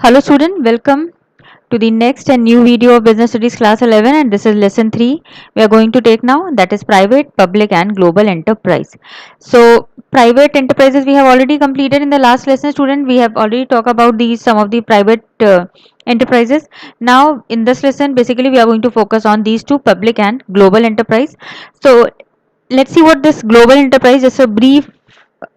Hello student, welcome to the next and new video of Business Studies class 11, and this is lesson 3 we are going to take now, that is private, public and global enterprise. So private enterprises we have already completed in the last lesson student. We have already talked about these some of the private enterprises. Now in this lesson basically we are going to focus on these two, public and global enterprise. So let's see what this global enterprise is. A brief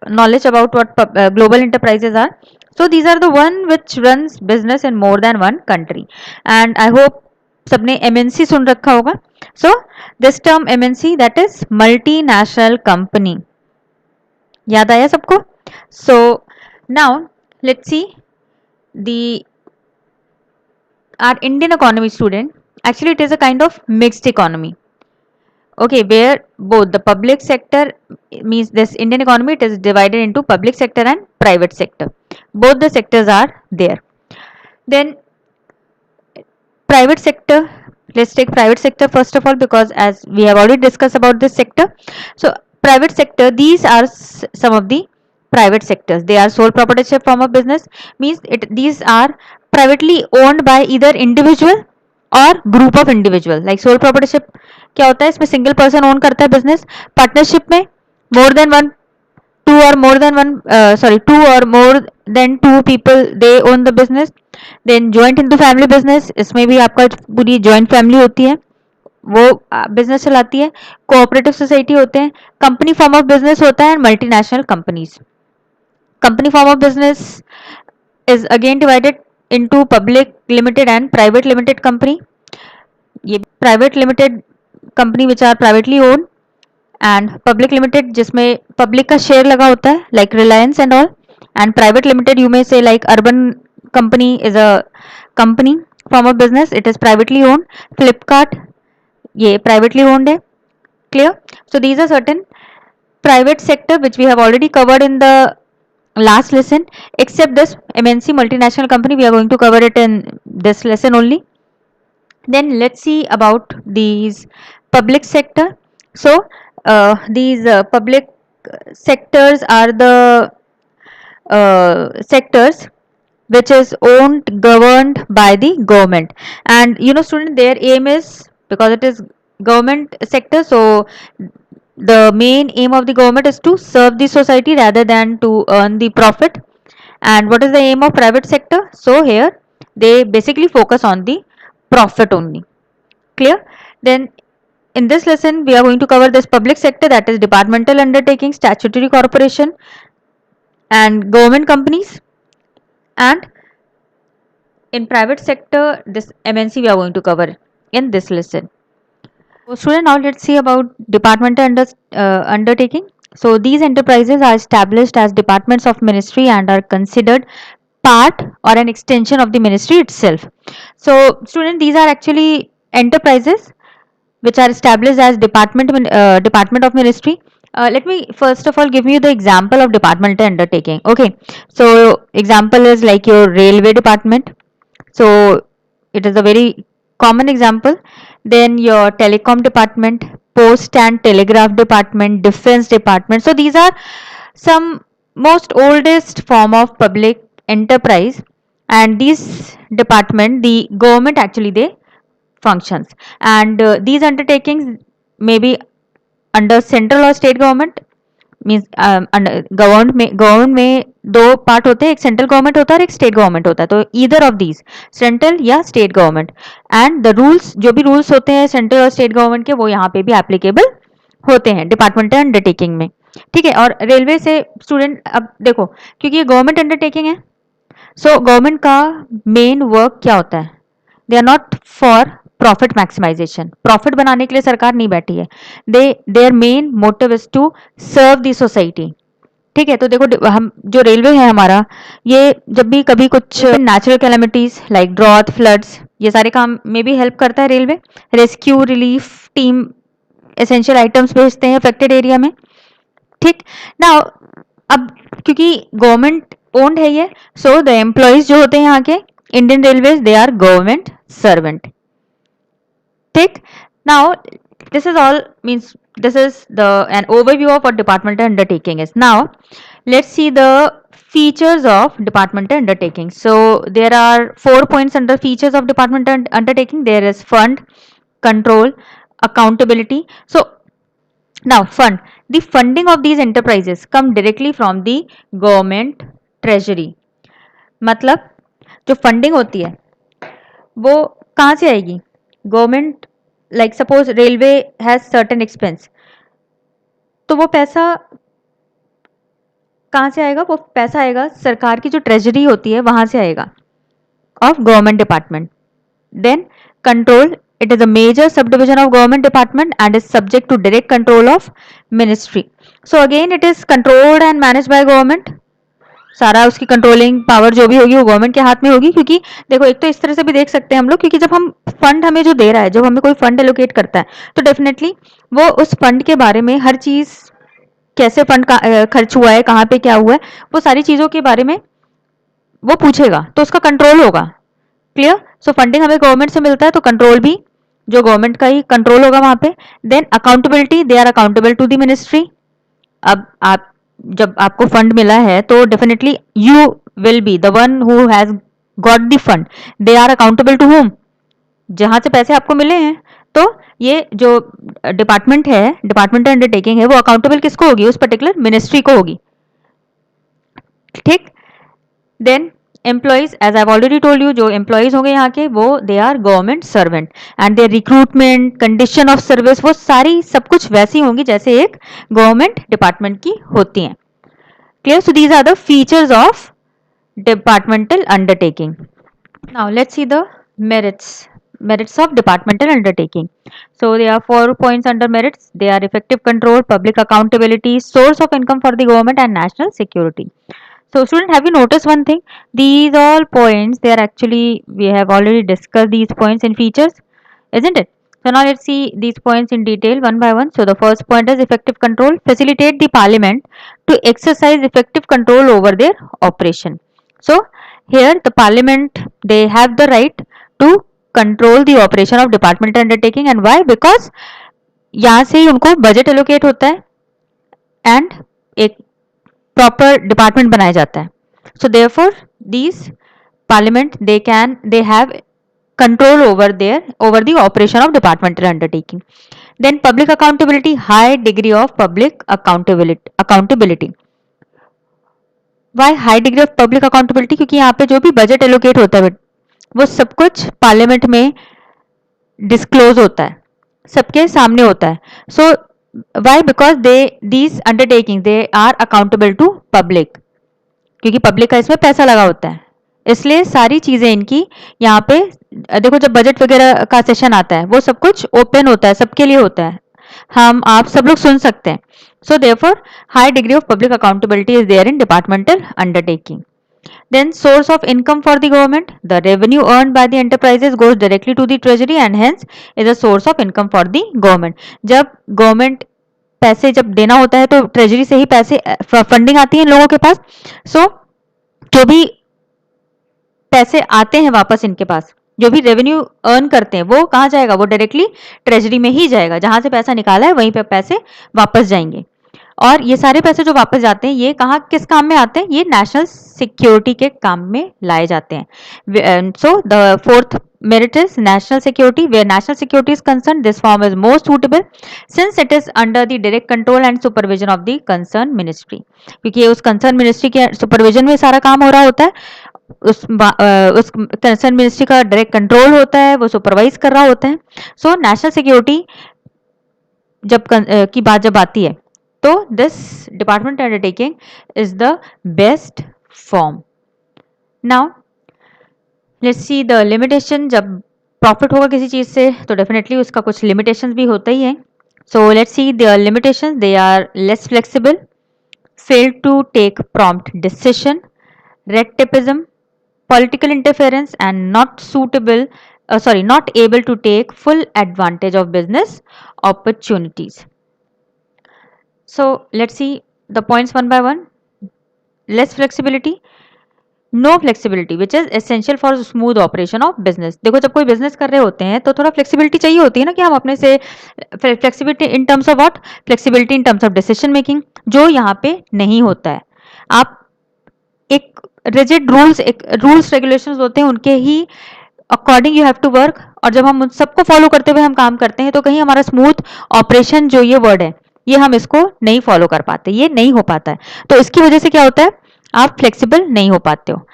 knowledge about what global enterprises are. So these are the one which runs business in more than one country, and I hope सबने MNC सुन रखा होगा. So this term MNC, that is multinational company, याद आया सबको? So now let's see the our Indian economy student. Actually it is a kind of mixed economy. Okay, where both the public sector, means this Indian economy, it is divided into public sector and private sector. Both the sectors are there. Then private sector, let's take private sector first of all, because as we have already discussed about this sector. So private sector, these are some of the private sectors. They are sole proprietorship form of business, means these are privately owned by either individual और group of individual. Like sole proprietorship क्या होता है, इसमें single person own करता है business. Partnership में मोर than one, two or more than one, sorry two or more than two people they own the business. Then joint Hindu family business, इसमें भी आपका पूरी ज्वाइंट फैमिली होती है, वो बिजनेस चलाती है. कोऑपरेटिव सोसाइटी होते हैं. कंपनी फॉर्म ऑफ बिजनेस होता है, multinational companies. Company form of business is again divided into public limited and private limited company. ये private limited company which are privately owned and public limited जिसमें public का share लगा होता है, like Reliance and all. And private limited you may say like Urban company is a company form of business, it is privately owned. Flipkart ये privately owned है. Clear? So these are certain private sector which we have already covered in the last lesson. Except this MNC multinational company, we are going to cover it in this lesson only. Then let's see about these public sector. So these public sectors are the sectors which is owned, governed by the government. And you know student, their aim is, because it is government sector, so the main aim of the government is to serve the society rather than to earn the profit. And what is the aim of private sector? So here they basically focus on the profit only. Clear? Then in this lesson we are going to cover this public sector, that is departmental undertaking, statutory corporation and government companies. And in private sector, this MNC we are going to cover in this lesson. So student, now let's see about departmental undertaking. So these enterprises are established as departments of ministry and are considered part or an extension of the ministry itself. So student, these are actually enterprises which are established as department of ministry. Let me first of all give you the example of departmental undertaking. Okay, so example is like your railway department. So it is a very common example. Then your telecom department, post and telegraph department, defense department. So these are some most oldest form of public enterprise, and these department, the government actually they functions. And these undertakings may be under central or state government, means government में दो part होते हैं, एक central government होता है और एक state government होता है. तो ईदर ऑफ दीज, सेंट्रल या state government. And the rules, जो भी रूल्स होते हैं सेंट्रल और स्टेट गवर्नमेंट के, वो यहाँ पे भी एप्लीकेबल होते हैं डिपार्टमेंटल अंडरटेकिंग में. ठीक है. और रेलवे से स्टूडेंट, अब देखो क्योंकि ये गवर्नमेंट अंडरटेकिंग है, सो गवर्नमेंट का मेन वर्क क्या होता है, they are not for profit maximization. Profit बनाने के लिए सरकार नहीं बैठी है. Their main motive is to serve the society. ठीक है. तो देखो हम जो रेलवे है हमारा, ये जब भी कभी कुछ natural calamities like drought, floods, ये सारे काम में भी हेल्प करता है railway. Rescue, relief team essential items भेजते हैं अफेक्टेड एरिया में. ठीक ना. अब क्योंकि गवर्नमेंट ओन्ड है ये, सो द एम्प्लॉइज जो होते हैं यहाँ के Indian Railways, they are government servant. ठीक. Now this is all, means this is the an overview of what departmental undertaking is. Now Let's see the features of departmental undertaking. So there are 4 points under features of departmental undertaking. There is fund, control, accountability. So now fund. The funding of these enterprises come directly from the government treasury. मतलब जो funding होती है वो कहाँ से आएगी? Government, like suppose railway has certain expense, तो वो पैसा कहाँ से आएगा? वो पैसा आएगा सरकार की जो ट्रेजरी होती है वहां से आएगा, of government department. Then control, it is a major subdivision of government department and is subject to direct control of ministry. So again it is controlled and managed by government. सारा उसकी controlling power जो भी होगी वो government के हाथ में होगी. क्योंकि देखो एक तो इस तरह से भी देख सकते हैं हम लोग, क्योंकि जब हम फंड हमें जो दे रहा है, जब हमें कोई फंड एलोकेट करता है तो डेफिनेटली वो उस फंड के बारे में हर चीज, कैसे फंड खर्च हुआ है, कहाँ पे क्या हुआ है, वो सारी चीजों के बारे में वो पूछेगा, तो उसका कंट्रोल होगा. क्लियर? सो फंडिंग हमें गवर्नमेंट से मिलता है तो कंट्रोल भी जो गवर्नमेंट का ही कंट्रोल होगा वहां पे. Then accountability, they are accountable to the ministry. अब आप जब आपको फंड मिला है तो definitely you will be the one who has got the fund. They are accountable to whom, जहां से पैसे आपको मिले हैं. तो ये जो डिपार्टमेंट है, डिपार्टमेंटल अंडरटेकिंग है, वो अकाउंटेबल किसको होगी? उस पर्टिकुलर मिनिस्ट्री को होगी. ठीक. Then employees, as I already told you, जो एम्प्लॉइज होंगे यहाँ के वो they are government servant and their recruitment, condition of service, वो सारी सब कुछ वैसी होंगी जैसे एक गवर्नमेंट डिपार्टमेंट की होती हैं. Clear? So these are the features of departmental undertaking. Now let's see the merits of departmental undertaking. So there are 4 points under merits. They are effective control, public accountability, source of income for the government, and national security. So student, have you noticed one thing? These all points, they are actually, we have already discussed these points in features, isn't it? So now let's see these points in detail one by one. So the first point is effective control. Facilitate the parliament to exercise effective control over their operation. So here the parliament, they have the right to control the operation of departmental undertaking. And why? Because यहाँ से ही उनको budget allocate होता है and एक proper department बनाया जाता है. So therefore these parliament, they have control over the operation of departmental undertaking. Then public accountability, high degree of public accountability. Why high degree of public accountability? क्योंकि यहाँ पे जो भी बजट एलोकेट होता है वो सब कुछ पार्लियामेंट में डिस्क्लोज होता है, सबके सामने होता है. So why? Because these undertaking, they are accountable to public, क्योंकि पब्लिक का इसमें पैसा लगा होता है, इसलिए सारी चीजें इनकी यहाँ पे देखो, जब बजट वगैरह का सेशन आता है वो सब कुछ ओपन होता है, सबके लिए होता है, हम आप सब लोग सुन सकते हैं. So therefore high degree of public accountability is there in departmental undertaking. Then source of income for the government, the revenue earned by the enterprises goes directly to the treasury and hence is a source of income for the government. जब government पैसे जब देना होता है तो treasury से ही पैसे funding आती है लोगों के पास. सो जो भी पैसे आते हैं वापस इनके पास, जो भी रेवेन्यू अर्न करते हैं वो कहाँ जाएगा? वो डायरेक्टली ट्रेजरी में ही जाएगा. जहां से पैसा निकाला है वहीं पे पैसे वापस जाएंगे. और ये सारे पैसे जो वापस जाते हैं ये कहाँ, किस काम में आते हैं? ये नेशनल सिक्योरिटी के काम में लाए जाते हैं. So the fourth merit is national security. Where national security is concerned, this form is most suitable since it is under the direct control and supervision of the concerned ministry. क्योंकि उस concerned ministry के supervision में सारा काम हो रहा होता है, उस कंसर्न मिनिस्ट्री का डायरेक्ट कंट्रोल होता है, वो सुपरवाइज कर रहा होता है. सो नेशनल सिक्योरिटी जब की बात जब आती है तो this department undertaking is the best form. Now let's see the limitation. जब प्रॉफिट होगा किसी चीज से तो डेफिनेटली उसका कुछ लिमिटेशंस भी होता ही है. So let's see the limitations. They are less flexible, fail to take prompt decision, red tapism, political interference, and not able to take full advantage of business opportunities. So let's see the points one by one. Less flexibility, no flexibility which is essential for smooth operation of business. देखो जब कोई business कर रहे होते हैं तो थोड़ा flexibility चाहिए होती है ना, कि हम अपने से flexibility in terms of what? Flexibility in terms of decision making, जो यहाँ पे नहीं होता है. आप एक रिजिड रूल्स रेगुलेशंस होते हैं, उनके ही according you have to work. और जब हम उन सबको फॉलो करते हुए हम काम करते हैं तो कहीं हमारा स्मूथ ऑपरेशन, जो ये वर्ड है, ये हम इसको नहीं फॉलो कर पाते, ये नहीं हो पाता है। तो इसकी वजह से क्या होता है, आप फ्लेक्सिबल नहीं हो पाते हो।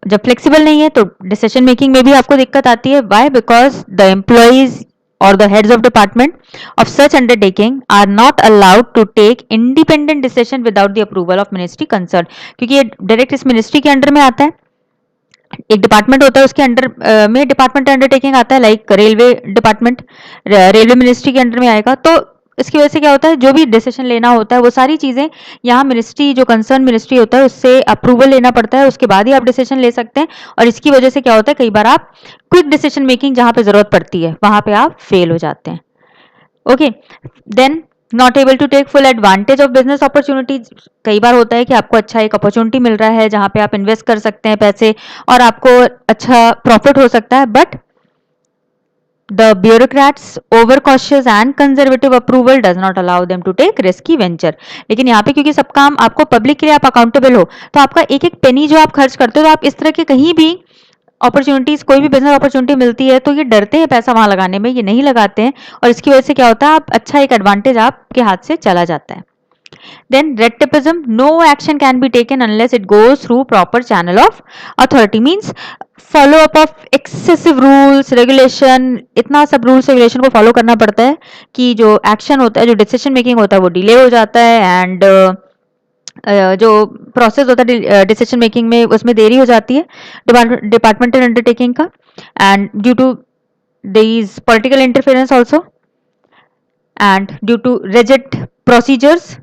जब फ्लेक्सिबल नहीं है तो डिसीजन मेकिंग में भी आपको दिक्कत आती है। Why? Because the employees or the heads of department of such undertaking are not allowed to take independent decision without the approval of ministry concerned, क्योंकि ये डायरेक्ट इस मिनिस्ट्री के अंडर में आता है। एक डिपार्टमेंट होता है, उसके अंडर में डिपार्टमेंट अंडरटेकिंग आता है, like railway department railway ministry के अंडर में आएगा। तो इसकी वजह से क्या होता है, जो भी डिसीजन लेना होता है वो सारी चीजें यहाँ मिनिस्ट्री, जो कंसर्न मिनिस्ट्री होता है, उससे अप्रूवल लेना पड़ता है, उसके बाद ही आप डिसीजन ले सकते हैं। और इसकी वजह से क्या होता है, कई बार आप क्विक डिसीजन मेकिंग जहां पे जरूरत पड़ती है वहां पे आप फेल हो जाते हैं। Okay, then not able to take full advantage of business opportunities. कई बार होता है कि आपको अच्छा एक अपॉर्चुनिटी मिल रहा है जहां पे आप इन्वेस्ट कर सकते हैं पैसे और आपको अच्छा प्रॉफिट हो सकता है, but the bureaucrats over cautious and conservative approval does not allow them to take risky venture। लेकिन यहाँ पे क्योंकि सब काम आपको पब्लिक के लिए आप अकाउंटेबल हो, तो आपका एक एक पेनी जो आप खर्च करते हो, तो आप इस तरह के कहीं भी अपॉर्चुनिटीज, कोई भी बिजनेस अपॉर्चुनिटी मिलती है तो ये डरते हैं पैसा वहां लगाने में, ये नहीं लगाते हैं। और इसकी वजह से क्या होता है, आप अच्छा एक एडवांटेज आपके हाथ से चला जाता है। Then red tapeism, no action can be taken unless it goes through proper channel of authority, means follow up of excessive rules regulation। इतना सब रूल्स रेगुलेशन को फॉलो करना पड़ता है कि जो एक्शन होता है, जो डिसीजन मेकिंग होता है वो डिले हो जाता है, एंड जो प्रोसेस होता है डिसीजन मेकिंग में उसमें देरी हो जाती है डिपार्टमेंटल अंडरटेकिंग का, and due to these political interference also, and due to rigid procedures.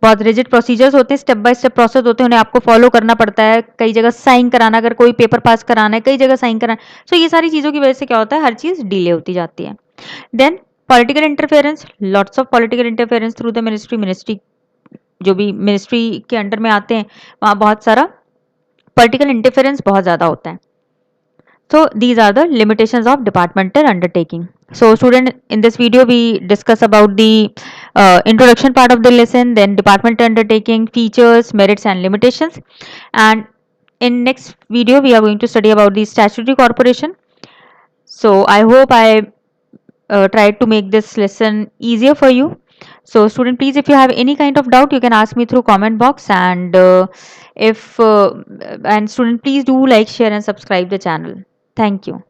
बहुत रिजिड प्रोसीजर्स होते हैं, स्टेप बाय स्टेप प्रोसेस होते हैं, उन्हें आपको फॉलो करना पड़ता है। कई जगह साइन कराना, अगर कोई पेपर पास कराना है कई जगह साइन कराना, तो ये सारी चीज़ों की वजह से क्या होता है, हर चीज़ डिले होती जाती है। Then political interference, lots of political interference through the ministry जो भी मिनिस्ट्री के अंडर में आते हैं वहाँ बहुत सारा पॉलिटिकल इंटरफेरेंस बहुत ज़्यादा होता है। So these are the limitations of departmental undertaking. So student, in this video we discuss about the introduction part of the lesson, then departmental undertaking, features, merits and limitations, and in next video we are going to study about the statutory corporation. So I hope I tried to make this lesson easier for you. So student, please, if you have any kind of doubt you can ask me through comment box, and if and student, please do like, share and subscribe the channel. Thank you.